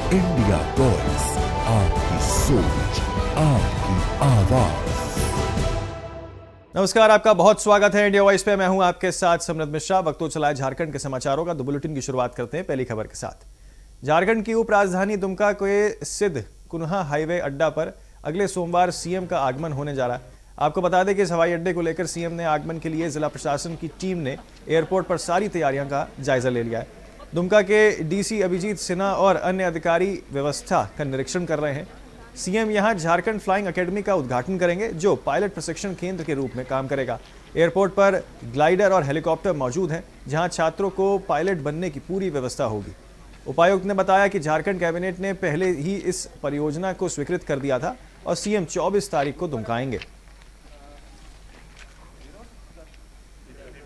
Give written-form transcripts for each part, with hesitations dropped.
India voice, आपकी सोच, आपकी आवाज। नमस्कार, आपका बहुत स्वागत है इंडिया वॉइस पे। मैं हूं आपके साथ समृद्ध मिश्रा। वक्त तो चला है झारखंड के समाचारों का। बुलेटिन की शुरुआत करते हैं पहली खबर के साथ। झारखंड की उप राजधानी दुमका के सिद्ध कुन्हा हाईवे अड्डा पर अगले सोमवार सीएम का आगमन होने जा रहा है। आपको बता दें कि इस हवाई अड्डे को लेकर सीएम ने आगमन के लिए जिला प्रशासन की टीम ने एयरपोर्ट पर सारी तैयारियों का जायजा ले लिया है। दुमका के डीसी अभिजीत सिन्हा और अन्य अधिकारी व्यवस्था का निरीक्षण कर रहे हैं। सीएम यहां झारखंड फ्लाइंग एकेडमी का उद्घाटन करेंगे, जो पायलट प्रशिक्षण केंद्र के रूप में काम करेगा। एयरपोर्ट पर ग्लाइडर और हेलीकॉप्टर मौजूद हैं, जहां छात्रों को पायलट बनने की पूरी व्यवस्था होगी। उपायुक्त ने बताया कि झारखंड कैबिनेट ने पहले ही इस परियोजना को स्वीकृत कर दिया था और सीएम 24 तारीख को दुमका आएंगे।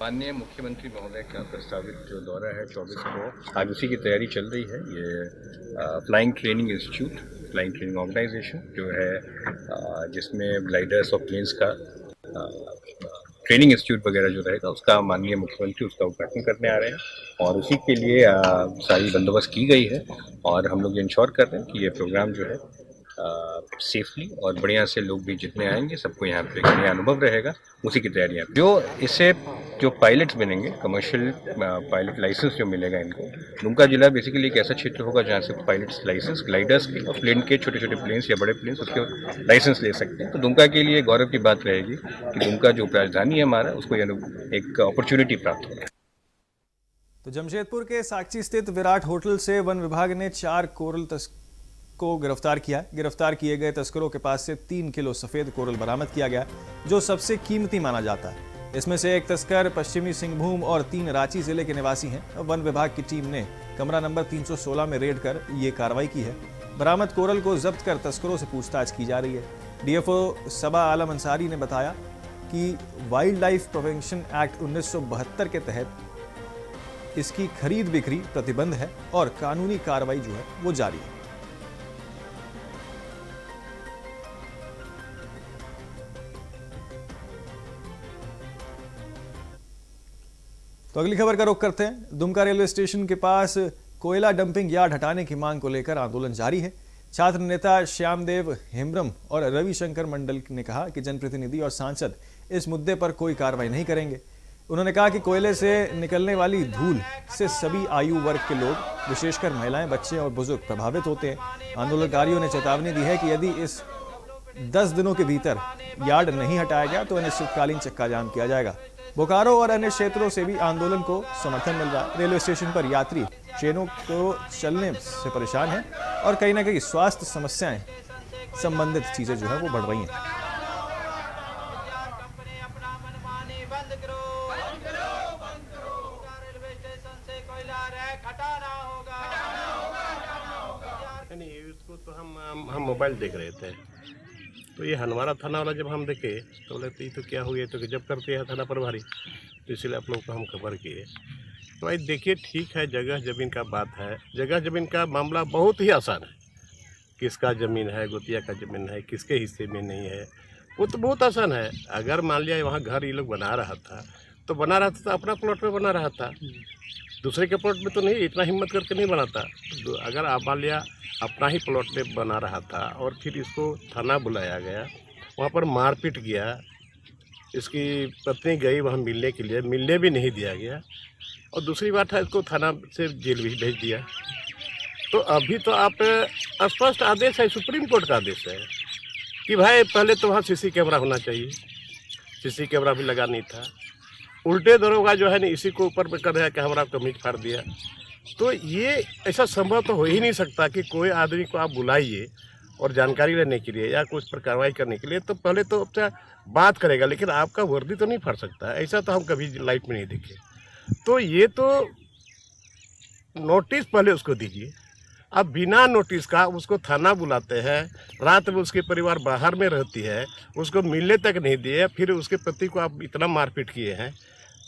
माननीय मुख्यमंत्री महोदय का प्रस्तावित जो दौरा है 24 को, आज उसी की तैयारी चल रही है। ये flying training institute, flying training organisation जो है, जिसमें ग्लाइडर्स और प्लेन्स का ट्रेनिंग इंस्टीट्यूट वगैरह जो रहेगा, उसका माननीय मुख्यमंत्री उसका उद्घाटन करने आ रहे हैं और उसी के लिए सारी बंदोबस्त की गई है। और हम लोग इंश्योर कर रहे हैं कि ये प्रोग्राम जो है सेफली और बढ़िया से लोग भी जितने आएंगे सबको यहाँ पे नया अनुभव रहेगा। उसी की तैयारियाँ जो पायलट्स बनेंगे, कमर्शियल पायलट लाइसेंस जो मिलेगा इनको। दुमका जिला बेसिकली एक ऐसा क्षेत्र होगा जहाँ से पायलट्स लाइसेंस, ग्लाइडर्स के और प्लेन के, छोटे छोटे प्लेन्स या बड़े प्लेन्स, उसके लाइसेंस ले सकते हैं। तो दुमका के लिए गौरव की बात रहेगी कि दुमका जो राजधानी है हमारा, उसको एक अपॉर्चुनिटी प्राप्त होगा। तो जमशेदपुर के साक्षी स्थित विराट होटल से वन विभाग ने 4 कोरल को गिरफ्तार किया। गिरफ्तार किए गए तस्करों के पास से 3 किलो सफेद कोरल बरामद किया गया, जो सबसे कीमती माना जाता है। इसमें से एक तस्कर पश्चिमी सिंहभूम और 3 रांची जिले के निवासी हैं। वन विभाग की टीम ने कमरा नंबर 316 में रेड कर ये कार्रवाई की है। बरामद कोरल को जब्त कर तस्करों से पूछताछ की जा रही है। डीएफओ सबा आलम अंसारी ने बताया कि वाइल्ड लाइफ प्रोटेक्शन एक्ट 1972 के तहत इसकी खरीद बिक्री प्रतिबंध है और कानूनी कार्रवाई जो है वो जारी है। तो अगली खबर का रुख करते हैं। दुमका रेलवे स्टेशन के पास कोयला डंपिंग यार्ड हटाने की मांग को लेकर आंदोलन जारी है। छात्र नेता श्यामदेव हेम्ब्रम और रविशंकर मंडल ने कहा कि जनप्रतिनिधि और सांसद इस मुद्दे पर कोई कार्रवाई नहीं करेंगे। उन्होंने कहा कि कोयले से निकलने वाली धूल से सभी आयु वर्ग के लोग, विशेषकर महिलाएं, बच्चे और बुजुर्ग प्रभावित होते हैं। आंदोलनकारियों ने चेतावनी दी है कि यदि इस 10 दिनों के भीतर यार्ड नहीं हटाया गया तो अनिश्चितकालीन चक्का जाम किया जाएगा। बोकारो और अन्य क्षेत्रों से भी आंदोलन को समर्थन मिल रहा है। रेलवे स्टेशन पर यात्री ट्रेनों को चलने से परेशान हैं और कहीं ना कहीं स्वास्थ्य समस्याएं संबंधित चीजें जो है वो बढ़ रही हैं। इसको तो हम मोबाइल देख रहे थे, तो ये हनवारा थाना वाला जब हम देखे तो बोले तो ये तो क्या हो गया, तो गजब करते हैं थाना प्रभारी, तो इसलिए आप लोगों को हम खबर किए। तो भाई देखिए, ठीक है, जगह ज़मीन का बात है। जगह ज़मीन का मामला बहुत ही आसान है। किसका ज़मीन है, गोतिया का ज़मीन है, किसके हिस्से में नहीं है, वो तो बहुत आसान है। अगर मान लिया वहाँ घर ये लोग बना रहा था तो अपना प्लॉट में बना रहा था, दूसरे के प्लॉट में तो नहीं, इतना हिम्मत करके नहीं बनाता। तो अगर आप मान लिया अपना ही प्लॉट में बना रहा था और फिर इसको थाना बुलाया गया, वहाँ पर मारपीट किया, इसकी पत्नी गई वहाँ मिलने के लिए, मिलने भी नहीं दिया गया, और दूसरी बात है इसको थाना से जेल भी भेज दिया। तो अभी तो आप स्पष्ट आदेश है, सुप्रीम कोर्ट का आदेश है कि भाई पहले तो वहाँ सीसी कैमरा होना चाहिए, सीसी कैमरा भी लगा नहीं था। उल्टे दरोगा जो है ना इसी को ऊपर पे कर रहा है कि हमारा कमीज फाड़ दिया। तो ये ऐसा संभव तो हो ही नहीं सकता कि कोई आदमी को आप बुलाइए और जानकारी लेने के लिए या कुछ पर कार्रवाई करने के लिए, तो पहले तो आपसे बात करेगा, लेकिन आपका वर्दी तो नहीं फाड़ सकता। ऐसा तो हम कभी लाइफ में नहीं देखे। तो ये तो नोटिस पहले उसको दीजिए। अब बिना नोटिस का उसको थाना बुलाते हैं, रात में उसके परिवार बाहर में रहती है, उसको मिलने तक नहीं दिए, फिर उसके पति को आप इतना मारपीट किए हैं।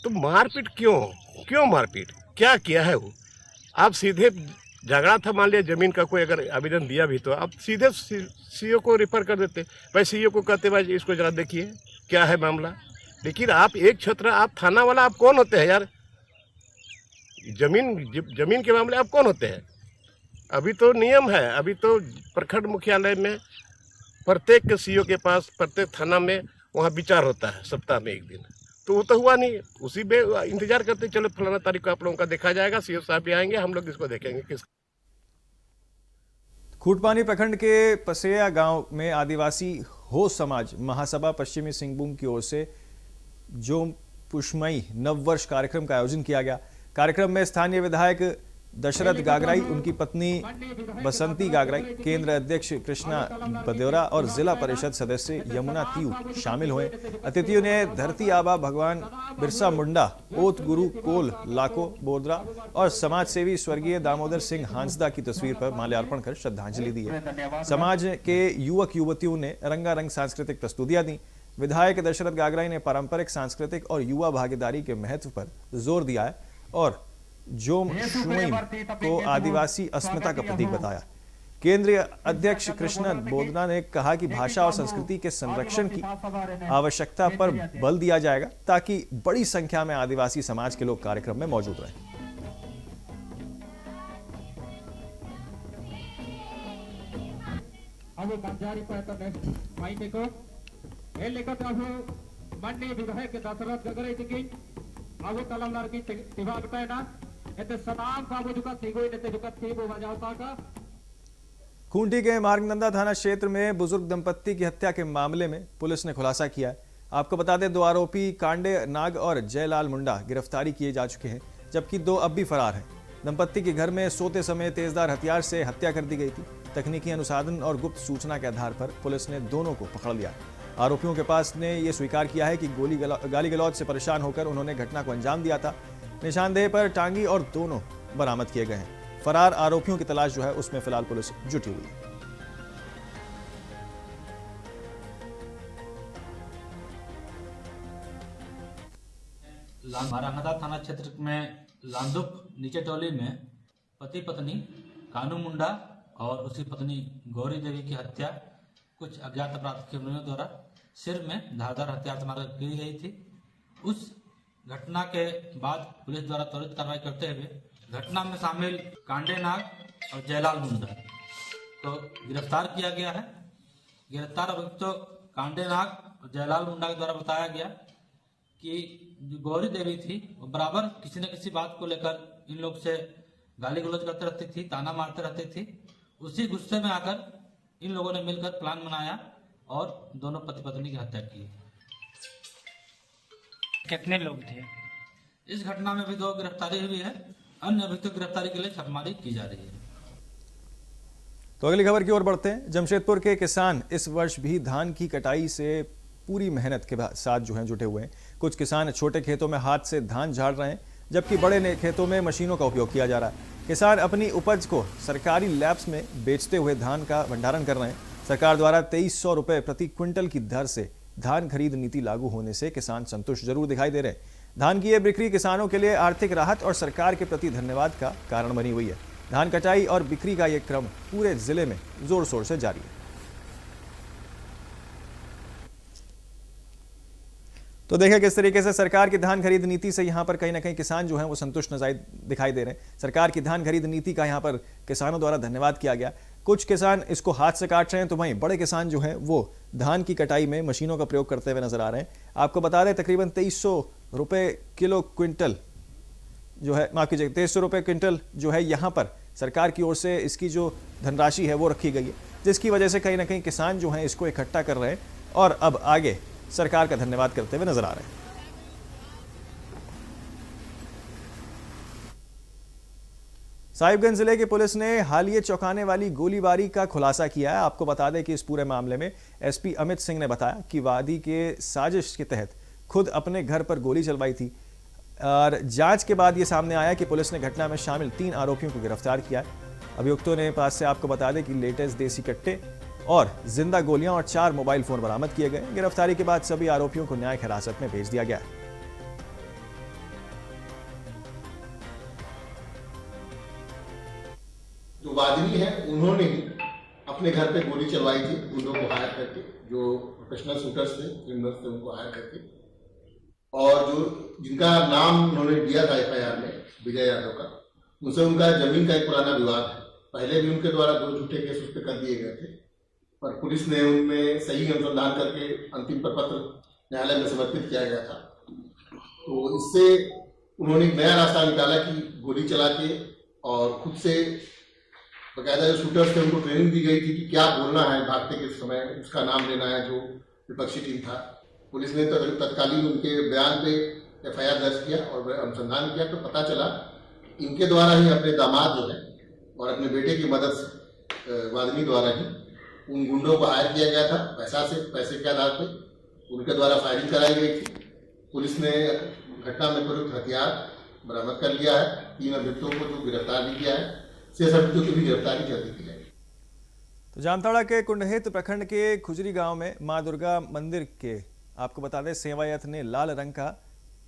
तो मारपीट क्यों मारपीट क्या किया है वो? आप सीधे झगड़ा था, मान लिया ज़मीन का कोई अगर आवेदन दिया भी तो आप सीधे सीओ को रेफर कर देते। भाई सीओ को कहते भाई इसको जरा देखिए क्या है मामला। लेकिन आप एक क्षेत्र, आप थाना वाला आप कौन होते हैं यार? जमीन के मामले आप कौन होते हैं? अभी तो नियम है, अभी तो प्रखंड मुख्यालय में प्रत्येक सीओ के पास प्रत्येक थाना में वहाँ विचार होता है सप्ताह में एक दिन। तो वो तो हुआ नहीं, उसी में इंतजार करते चलो फलाना तारीख को आप लोगों का देखा जाएगा, सीओ साहब भी आएंगे, हम लोग इसको देखेंगे किस। खूंटपानी प्रखंड के पसेया गांव में आदिवासी हो समाज महासभा पश्चिमी सिंहभूम की ओर से जोम पुष्मई नववर्ष कार्यक्रम का आयोजन किया गया। कार्यक्रम में स्थानीय विधायक दशरथ गागराई, उनकी पत्नी बसंती गागराई, केंद्र अध्यक्ष कृष्णा बदेौरा और जिला परिषद सदस्य यमुना तीव शामिल हुए। अतिथियों ने धरती आबा भगवान बिरसा मुंडा, ओत गुरु कोल लाको बोदरा और समाज सेवी स्वर्गीय दामोदर सिंह हांसदा की तस्वीर पर माल्यार्पण कर श्रद्धांजलि दी है। समाज के युवक युवतियों ने रंगारंग सांस्कृतिक प्रस्तुतियां दी। विधायक दशरथ गागराई ने पारंपरिक सांस्कृतिक और युवा भागीदारी के महत्व पर जोर दिया है और जोम शुईम को आदिवासी अस्मिता का प्रतीक बताया। केंद्रीय अध्यक्ष कृष्णा बोदना ने कहा कि भाषा और संस्कृति के संरक्षण की आवश्यकता पर बल दिया जाएगा ताकि बड़ी संख्या में आदिवासी समाज के लोग कार्यक्रम में मौजूद रहें। खूंटी के मार्गनंदा थाना क्षेत्र में बुजुर्ग दंपत्ति की हत्या के मामले में पुलिस ने खुलासा किया है। आपको बता दें, 2 आरोपी कांडे नाग और जयलाल मुंडा गिरफ्तारी किए जा चुके हैं, जबकि 2 अब भी फरार हैं। दंपत्ति के घर में सोते समय तेजधार हथियार से हत्या कर दी गई थी। तकनीकी अनुसंधान और गुप्त सूचना के आधार पर पुलिस ने दोनों को पकड़ लिया। आरोपियों के पास ने यह स्वीकार किया है कि गाली गलौज से परेशान होकर उन्होंने घटना को अंजाम दिया था। निशानदेह पर टांगी और दोनों बरामद किए गए हैं। फरार आरोपियों की तलाश जो है उसमें फिलहाल पुलिस जुटी हुई है। मारंगदा थाना क्षेत्र में लांदुप नीचे टोली में पति पत्नी कानू मुंडा और उसकी पत्नी गौरी देवी की हत्या कुछ अज्ञात अपराधियों द्वारा सिर में धारदार हथियार से मारकर की गई थी। उस घटना के बाद पुलिस द्वारा त्वरित कार्रवाई करते हुए घटना में शामिल कांडे नाग और जयलाल मुंडा को गिरफ्तार किया गया है। गिरफ्तार अभियुक्तों कांडे नाग और जयलाल मुंडा के द्वारा बताया गया कि जो गौरी देवी थी वो बराबर किसी न किसी बात को लेकर इन लोग से गाली गलौज करते रहती थी, ताना मारते रहती थी। उसी गुस्से में आकर इन लोगों ने मिलकर प्लान बनाया और दोनों पति पत्नी की हत्या की। कितने लोग थे? इस घटना में भी 2 गिरफ्तारी हुई है। अन्य अभियुक्तों की गिरफ्तारी के लिए छापेमारी की जा रही है। तो अगली खबर की ओर बढ़ते हैं। जमशेदपुर के किसान इस वर्ष भी धान की कटाई से पूरी मेहनत के साथ जो है जुटे हुए हैं। कुछ किसान छोटे खेतों में हाथ से धान झाड़ रहे हैं, जबकि बड़े खेतों में मशीनों का उपयोग किया जा रहा है। किसान अपनी उपज को सरकारी लैब्स में बेचते हुए धान का भंडारण कर रहे हैं। सरकार द्वारा 2300 रुपए प्रति क्विंटल की दर से धान खरीद नीति लागू होने से किसान संतुष्ट जरूर दिखाई दे रहे हैं। धान की यह बिक्री किसानों के लिए आर्थिक राहत और सरकार के प्रति धन्यवाद का कारण बनी हुई है। धान कटाई और बिक्री का यह क्रम पूरे जिले में जोर शोर से जारी है। तो देखिए किस तरीके से सरकार की धान खरीद नीति से यहाँ पर कहीं ना कहीं किसान जो हैं वो संतुष्ट दिखाई दे रहे हैं। सरकार की धान खरीद नीति का यहाँ पर किसानों द्वारा धन्यवाद किया गया। कुछ किसान इसको हाथ से काट रहे हैं, तो वहीं बड़े किसान जो हैं वो धान की कटाई में मशीनों का प्रयोग करते हुए नजर आ रहे हैं। आपको बता दें, तकरीबन 2300 रुपये किलो क्विंटल जो है, माफ कीजिए 2300 रुपये क्विंटल जो है यहाँ पर सरकार की ओर से इसकी जो धनराशि है वो रखी गई है, जिसकी वजह से कहीं ना कहीं किसान जो हैं इसको इकट्ठा कर रहे हैं और अब आगे सरकार का धन्यवाद करते हुए नजर आ रहे हैं। साहिबगंज जिले की पुलिस ने हालिया चौंकाने वाली गोलीबारी का खुलासा किया है। आपको बता दें कि इस पूरे मामले में एसपी अमित सिंह ने बताया कि वादी के साजिश के तहत खुद अपने घर पर गोली चलवाई थी और जांच के बाद यह सामने आया कि पुलिस ने घटना में शामिल 3 आरोपियों को गिरफ्तार किया है। अभियुक्तों ने पास से आपको बता दें कि लेटेस्ट देसी कट्टे और जिंदा गोलियां और 4 मोबाइल फोन बरामद किए गए। गिरफ्तारी के बाद सभी आरोपियों को न्यायिक हिरासत में भेज दिया गया है। जो वादी है उन्होंने ही अपने घर पे गोली चलवाई थी, उन लोगों को हायर करके, जो प्रोफेशनल शूटर्स थे, क्रिमिनल्स थे, उनको हायर करके, और जो जिनका नाम उन्होंने दिया था FIR में विजय यादव का, उनसे उनका जमीन का एक पुराना विवाद है पहले भी उनके द्वारा 2 झूठे केस उस पर कर दिए गए थे, पर पुलिस ने उनमें सही अनुसंधान करके अंतिम प्रपत्र न्यायालय में समर्पित किया गया था। तो इससे उन्होंने एक नया रास्ता निकाला कि गोली चला के और खुद से बकायदा जो शूटर्स थे उनको ट्रेनिंग दी गई थी कि क्या बोलना है भागते के समय, उसका नाम लेना है जो विपक्षी टीम था। पुलिस ने तत्कालीन उनके बयान पे FIR दर्ज किया और अनुसंधान किया, तो पता चला इनके द्वारा ही अपने दामाद जो है और अपने बेटे की मदद से वादनी द्वारा ही उन गुंडों को हायर किया गया था। पैसे के आधार पर उनके द्वारा फायरिंग कराई गई थी। पुलिस ने घटना में प्रयुक्त हथियार बरामद कर लिया है। 3 अभियुक्तों को जो गिरफ्तार भी किया है, 6 अभियुक्तों की भी गिरफ्तारी जल्दी की जाएगी। तो जामताड़ा के कुंडहित प्रखंड के खुजरी गांव में मां दुर्गा मंदिर के आपको बता दें सेवायत ने लाल रंग का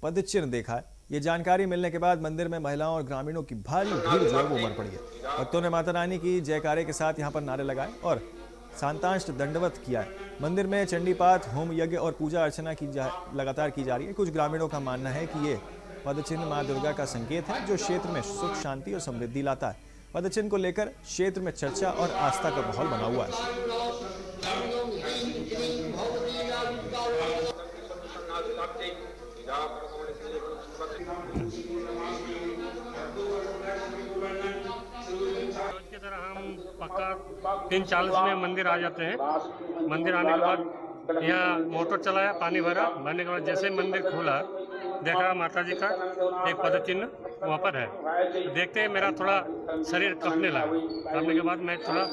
पदचिन्ह देखा है। ये जानकारी मिलने के बाद मंदिर में महिलाओं और ग्रामीणों की भारी भीड़ जो है वो उमड़ पड़ी है। भक्तों ने माता रानी की जयकारे के साथ यहाँ पर नारे लगाए और शांतांश दंडवत किया है। मंदिर में चंडी पाठ, होम यज्ञ और पूजा अर्चना लगातार की जा रही है। कुछ ग्रामीणों का मानना है कि ये पदचिन्ह मां दुर्गा का संकेत है जो क्षेत्र में सुख, शांति और समृद्धि लाता है। पदचिन्ह को लेकर क्षेत्र में चर्चा और आस्था का माहौल बना हुआ है। की तरह हम पक्का 3:40 में मंदिर आ जाते हैं। मंदिर आने के बाद यहाँ मोटर चलाया, पानी भरा, भरने के बाद जैसे मंदिर खोला देखा माता जी का एक पदचिन्ह वहाँ पर है। देखते ही मेरा थोड़ा शरीर कांपने लगा। कांपने के बाद मैं थोड़ा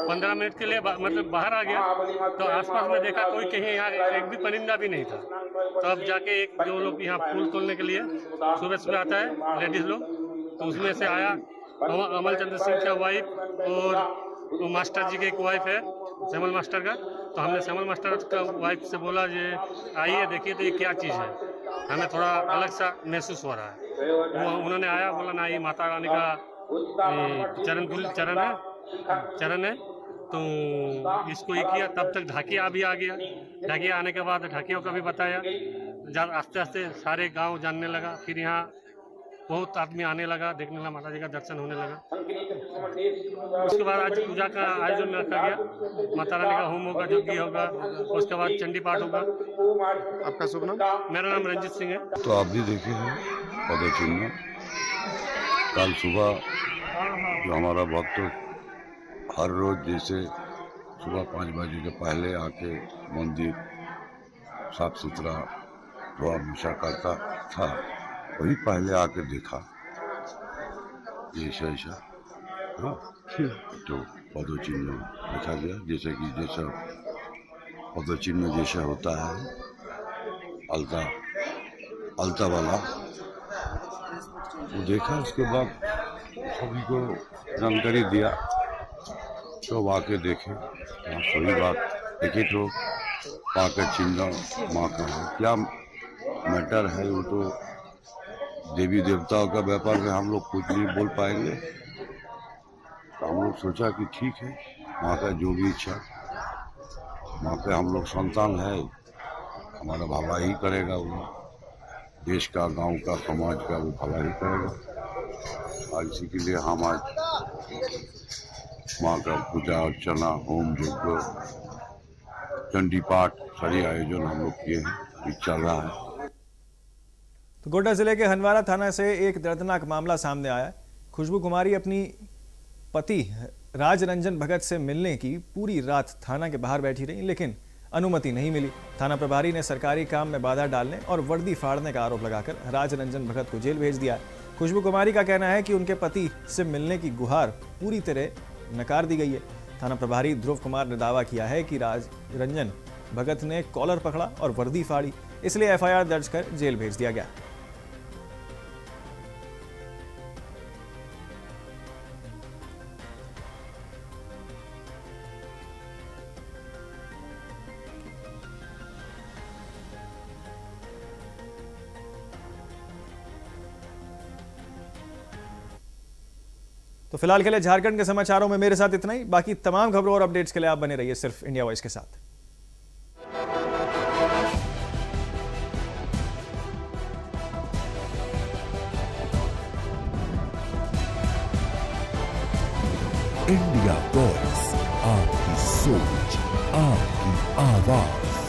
15 मिनट के लिए मतलब बाहर आ गया, तो आसपास में देखा कोई कहीं यहाँ एक भी परिंदा भी नहीं था। तो अब जाके एक जो लोग यहाँ फूल तोड़ने के लिए सुबह आता है लेडीज लोग, तो उसमें से आया अमल चंद्र सिंह का वाइफ और मास्टर जी की एक वाइफ है श्यामल मास्टर का। तो हमने श्यामल मास्टर का वाइफ से बोला ये आइए देखिए तो ये क्या चीज़ है, हमें थोड़ा अलग सा महसूस हो रहा है। वो उन्होंने आया, बोला ना ये माता रानी का चरण है। तो इसको ये किया, तब तक ढाकिया भी आ गया। ढाकिया आने के बाद ढाकियों का भी बताया, आस्ते आस्ते सारे गांव जानने लगा। फिर यहाँ बहुत आदमी आने लगा, देखने लगा, माता जी का दर्शन होने लगा। उसके बाद आज पूजा का आयोजन रखा गया, माता रानी का होम होगा, यज्ञ होगा, उसके बाद चंडी पाठ होगा। आपका शुभ नाम? मेरा नाम रंजित सिंह है। तो आप भी देखे हैं पदचिन्ह। कल सुबह जो हमारा भक्त हर रोज जैसे सुबह 5 बजे के पहले आके मंदिर साफ सुथरा धोआ हमेशा करता था, वही पहले आके देखा ऐसा तो पदचिन्ह देखा गया। जैसे कि जैसा पदचिन्ह जैसा होता है अलता वाला, वो देखा। उसके बाद सभी को जानकारी दिया, तो आके देखे हाँ सही बात, देखे तो पाकर चिन्ह माँ का है, क्या मैटर है वो तो देवी देवताओं का व्यापार में हम लोग कुछ नहीं बोल पाएंगे। तो हम लोग सोचा कि ठीक है, माँ का जो भी इच्छा, माँ पे हम लोग संतान है, हमारा भला ही करेगा वो, देश का, गांव का, समाज का वो भला ही करेगा। और इसी के लिए हम आज माँ का पूजा अर्चना, होम यज्ञ, चंडी पाठ सारे आयोजन हम लोग किए हैं, चल रहा है। तो गोड्डा जिले के हंदवाड़ा थाना से एक दर्दनाक मामला सामने आया है। खुशबू कुमारी अपनी पति राज रंजन भगत से मिलने की पूरी रात थाना के बाहर बैठी रही, लेकिन अनुमति नहीं मिली। थाना प्रभारी ने सरकारी काम में बाधा डालने और वर्दी फाड़ने का आरोप लगाकर राज रंजन भगत को जेल भेज दिया। खुशबू कुमारी का कहना है कि उनके पति से मिलने की गुहार पूरी तरह नकार दी गई है। थाना प्रभारी ध्रुव कुमार ने दावा किया है कि राज रंजन भगत ने कॉलर पकड़ा और वर्दी फाड़ी, इसलिए FIR दर्ज कर जेल भेज दिया गया। तो फिलहाल के लिए झारखंड के समाचारों में मेरे साथ इतना ही। बाकी तमाम खबरों और अपडेट्स के लिए आप बने रहिए सिर्फ इंडिया वॉइस के साथ। इंडिया वॉइस, आपकी सोच, आपकी आवाज।